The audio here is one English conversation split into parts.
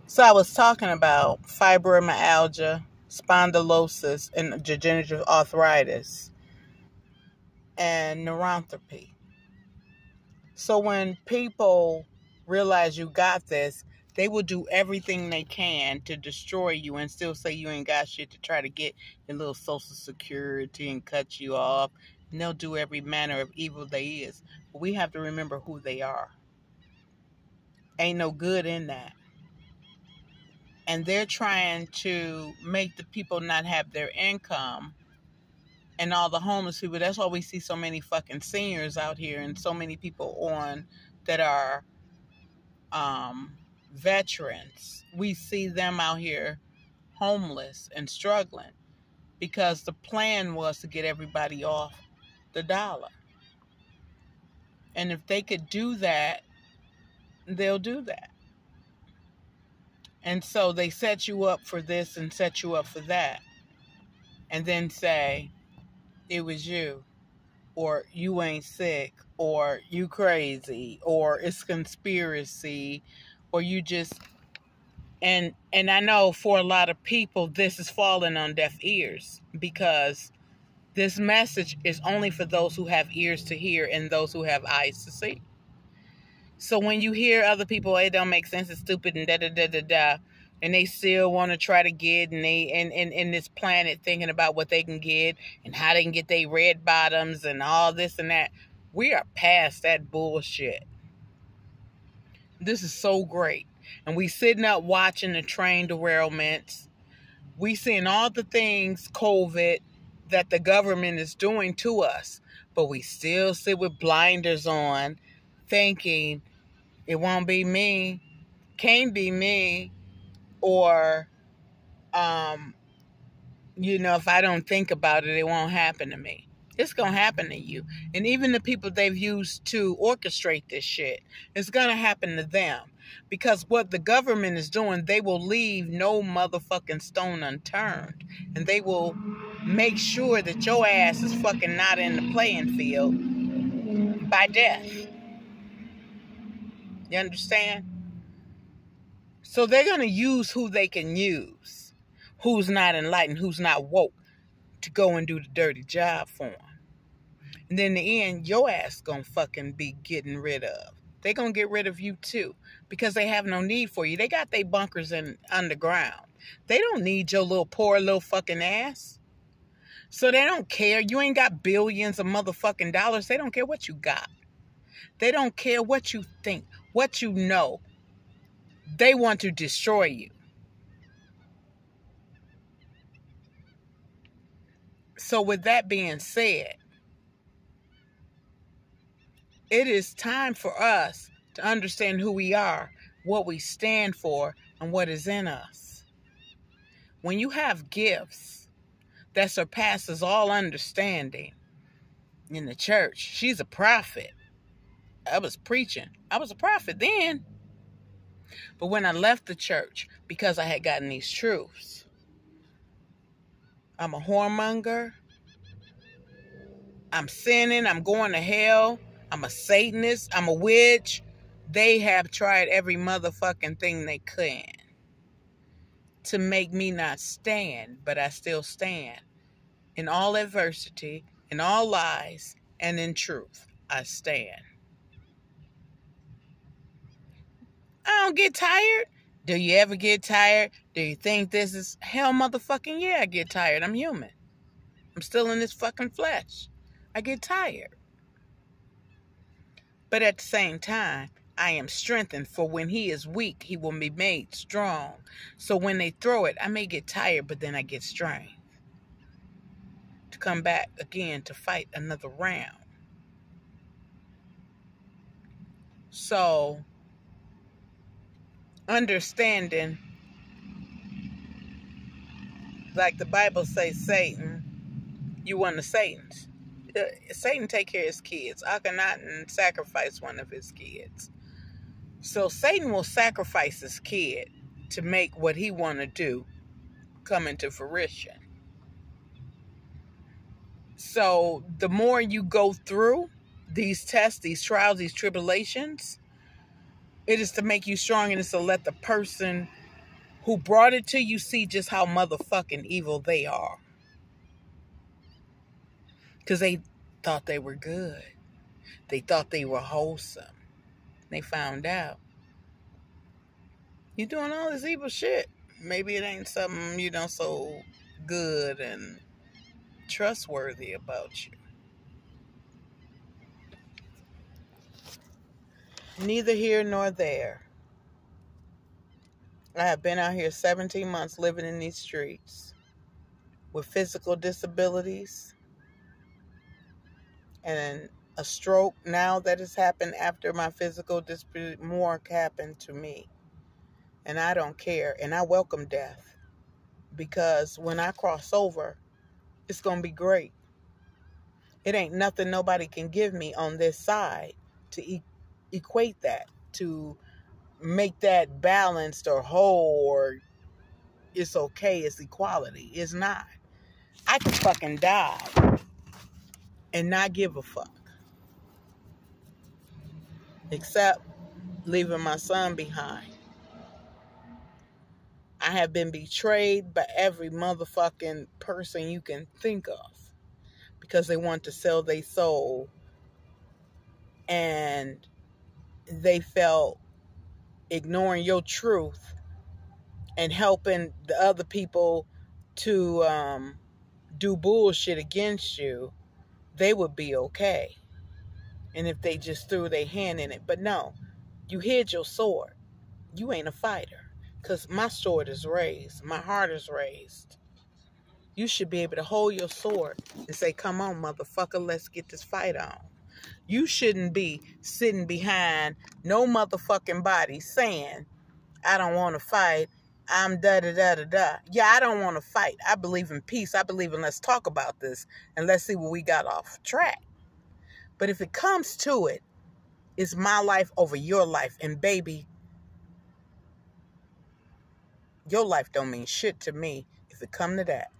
So I was talking about fibromyalgia, spondylosis, and degenerative arthritis, and neuropathy. So when people realize you got this, they will do everything they can to destroy you and still say you ain't got shit to try to get your little social security and cut you off. And they'll do every manner of evil they is. But we have to remember who they are. Ain't no good in that. And they're trying to make the people not have their income and all the homeless people. That's why we see so many fucking seniors out here and so many people on that are veterans. We see them out here homeless and struggling because the plan was to get everybody off the dollar. And if they could do that, they'll do that. And so they set you up for this and set you up for that. And then say, it was you, or you ain't sick, or you crazy, or it's conspiracy, or you just... And I know for a lot of people, this is falling on deaf ears because this message is only for those who have ears to hear and those who have eyes to see. So when you hear other people, it don't make sense, it's stupid, and da-da-da-da-da, and they still want to try to get, and they in this planet thinking about what they can get and how they can get their red bottoms and all this and that. We are past that bullshit. This is so great. And we sitting up watching the train derailments. We seeing all the things, COVID, that the government is doing to us. But we still sit with blinders on, thinking it won't be me, can't be me, or, if I don't think about it, it won't happen to me. It's going to happen to you. And even the people they've used to orchestrate this shit, it's going to happen to them. Because what the government is doing, they will leave no motherfucking stone unturned. And they will make sure that your ass is fucking not in the playing field by death. You understand? So they're going to use who they can use. Who's not enlightened, who's not woke, to go and do the dirty job for them. And then in the end, your ass gonna fucking be getting rid of. They gonna get rid of you too. Because they have no need for you. They got their bunkers in underground. They don't need your little poor little fucking ass. So they don't care. You ain't got billions of motherfucking dollars. They don't care what you got. They don't care what you think, what you know. They want to destroy you. So with that being said, it is time for us to understand who we are, what we stand for, and what is in us. When you have gifts that surpasses all understanding in the church, she's a prophet. I was preaching. I was a prophet then. But when I left the church, because I had gotten these truths, I'm a whoremonger, I'm sinning, I'm going to hell, I'm a Satanist, I'm a witch. They have tried every motherfucking thing they can to make me not stand, but I still stand. In all adversity, in all lies, and in truth, I stand. I don't get tired. Do you ever get tired? Do you think this is... Hell motherfucking yeah, I get tired. I'm human. I'm still in this fucking flesh. I get tired. But at the same time, I am strengthened, for when he is weak, he will be made strong. So when they throw it, I may get tired, but then I get strength to come back again to fight another round. So, understanding, like the Bible says, Satan, you one of Satan's. Satan take care of his kids. Akhenaten sacrificed one of his kids. So Satan will sacrifice his kid to make what he want to do come into fruition. So the more you go through these tests, these trials, these tribulations, it is to make you strong, and it's to let the person who brought it to you see just how motherfucking evil they are. Because they thought they were good. They thought they were wholesome. They found out you're doing all this evil shit. Maybe it ain't something, so good and trustworthy about you. Neither here nor there. I have been out here 17 months living in these streets with physical disabilities and a stroke now that has happened after my physical disability. More happened to me. And I don't care. And I welcome death. Because when I cross over, it's going to be great. It ain't nothing nobody can give me on this side to equate that, to make that balanced or whole, or it's okay, it's equality. It's not. I can fucking die and not give a fuck. Except leaving my son behind. I have been betrayed by every motherfucking person you can think of because they want to sell their soul, and they felt ignoring your truth and helping the other people to do bullshit against you, they would be okay. And if they just threw their hand in it. But no, you hid your sword. You ain't a fighter. Because my sword is raised. My heart is raised. You should be able to hold your sword and say, come on, motherfucker, let's get this fight on. You shouldn't be sitting behind no motherfucking body saying, I don't want to fight. I'm da-da-da-da-da. Yeah, I don't want to fight. I believe in peace. I believe in let's talk about this and let's see what we got off track. But if it comes to it, it's my life over your life. And baby, your life don't mean shit to me if it come to that.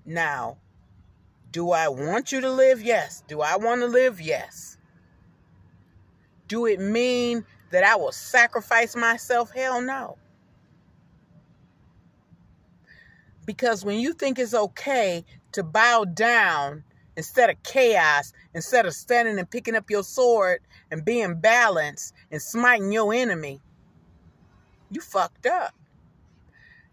Now, do I want you to live? Yes. Do I want to live? Yes. Do it mean that I will sacrifice myself? Hell no. Because when you think it's okay to bow down instead of chaos, instead of standing and picking up your sword and being balanced and smiting your enemy, you fucked up.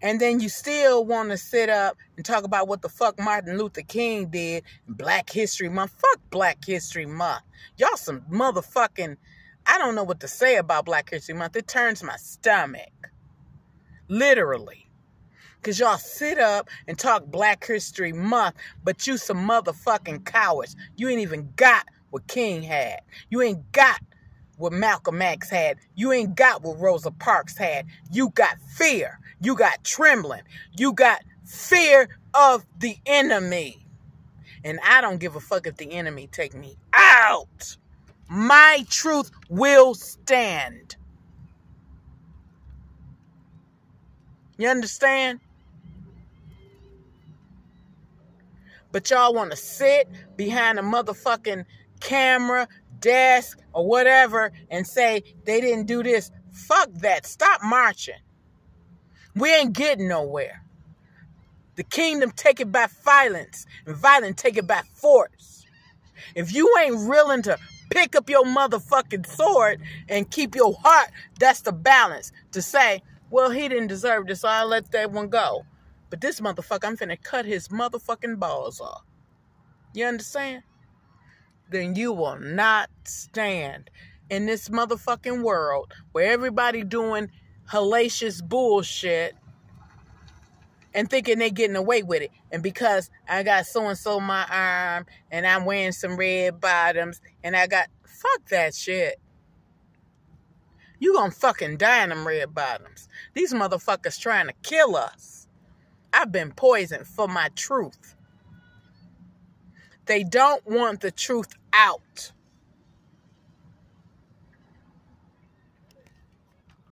And then you still want to sit up and talk about what the fuck Martin Luther King did in Black History Month. Fuck Black History Month. Y'all some motherfucking, I don't know what to say about Black History Month. It turns my stomach. Literally. Because y'all sit up and talk Black History Month, but you some motherfucking cowards. You ain't even got what King had. You ain't got what Malcolm X had. You ain't got what Rosa Parks had. You got fear. You got trembling. You got fear of the enemy. And I don't give a fuck if the enemy take me out. My truth will stand. You understand? But y'all want to sit behind a motherfucking camera, desk, or whatever and say they didn't do this. Fuck that. Stop marching. We ain't getting nowhere. The kingdom take it by violence, and violence take it by force. If you ain't willing to pick up your motherfucking sword and keep your heart, that's the balance. To say, well, he didn't deserve this, so I'll let that one go. But this motherfucker, I'm finna cut his motherfucking balls off. You understand? Then you will not stand in this motherfucking world where everybody doing hellacious bullshit and thinking they getting away with it. And because I got so-and-so my arm and I'm wearing some red bottoms and I got... Fuck that shit. You gonna fucking die in them red bottoms. These motherfuckers trying to kill us. I've been poisoned for my truth. They don't want the truth out.